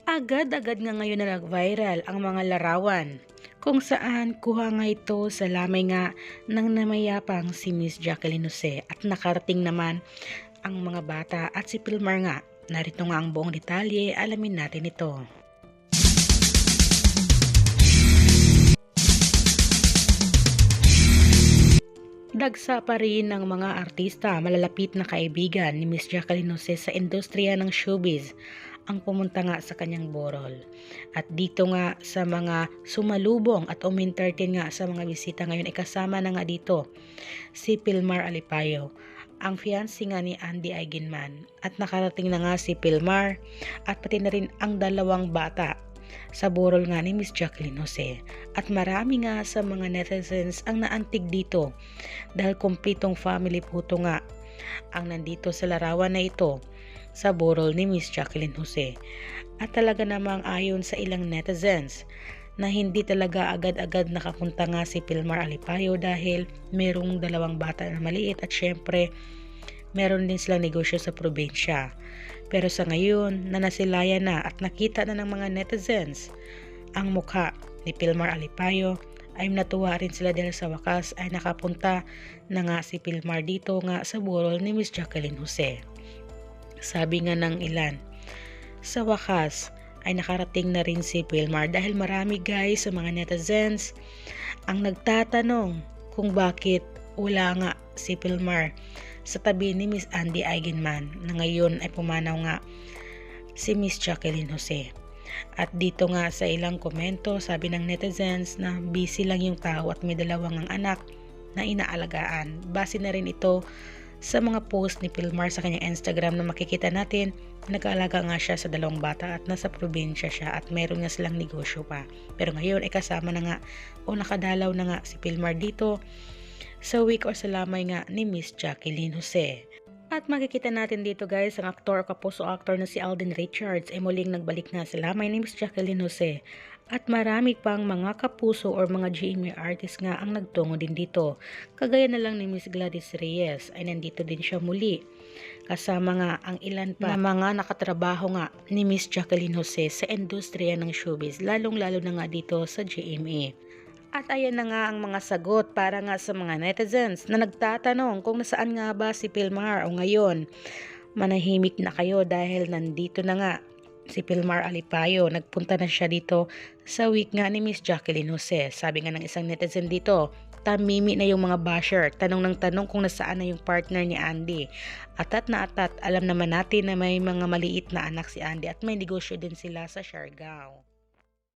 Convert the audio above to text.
Agad-agad nga ngayon na nag-viral ang mga larawan kung saan kuha nga ito sa lamay nga ng namayapang si Miss Jacqueline Jose at nakarating naman ang mga bata at si Pilmar nga. Narito nga ang buong detalye, alamin natin ito. Dagsa pa rin ng mga artista, malalapit na kaibigan ni Miss Jacqueline Jose sa industriya ng showbiz ang pumunta nga sa kanyang burol. At dito nga sa mga sumalubong at umentertain nga sa mga bisita ngayon ay kasama na nga dito si Pilmar Alipayo, ang fiancé nga ni Andy Eigenman. At nakarating na nga si Pilmar at pati na rin ang dalawang bata sa burol nga ni Miss Jacqueline Jose. At marami nga sa mga netizens ang naantig dito dahil kumpletong family puto nga ang nandito sa larawan na ito sa burol ni Miss Jacqueline Jose. At talaga namang ayon sa ilang netizens na hindi talaga agad-agad nakapunta nga si Pilmar Alipayo dahil merong dalawang bata na maliit at syempre meron din silang negosyo sa probinsya. Pero sa ngayon na nasilayan na at nakita na ng mga netizens ang mukha ni Pilmar Alipayo ay natuwa rin sila dahil sa wakas ay nakapunta na nga si Pilmar dito nga sa burol ni Miss Jacqueline Jose. Sabi nga ng ilan, sa wakas ay nakarating na rin si Pilmar dahil marami guys sa mga netizens ang nagtatanong kung bakit wala nga si Pilmar sa tabi ni Miss Andy Eigenman na ngayon ay pumanaw nga si Miss Jacqueline Jose. At dito nga sa ilang komento sabi ng netizens na busy lang yung tao at may dalawang ang anak na inaalagaan. Base na rin ito sa mga post ni Pilmar sa kanyang Instagram na makikita natin nag-aalaga nga siya sa dalawang bata at nasa probinsya siya at meron nga silang negosyo pa. Pero ngayon ay kasama na nga o nakadalaw na nga si Pilmar dito sa week or sa lamay nga ni Miss Jacqueline Jose. At makikita natin dito guys ang aktor o kapuso actor na si Alden Richards ay muling nagbalik nga sa lamay ni Miss Jacqueline Jose. At marami pang mga kapuso or mga GMA artist nga ang nagtungo din dito. Kagaya na lang ni Miss Gladys Reyes ay nandito din siya muli. Kasama nga ang ilan pa na mga nakatrabaho nga ni Miss Jacqueline Jose sa industriya ng showbiz, lalong-lalo na nga dito sa GMA. At ayan na nga ang mga sagot para nga sa mga netizens na nagtatanong kung nasaan nga ba si Pilmar o ngayon. Manahimik na kayo dahil nandito na nga si Pilmar Alipayo. Nagpunta na siya dito sa week nga ni Miss Jacqueline Jose. Sabi nga ng isang netizen dito, tamimi na yung mga basher. Tanong ng tanong kung nasaan na yung partner ni Andy. Atat na atat, alam naman natin na may mga maliit na anak si Andy at may negosyo din sila sa Siargao.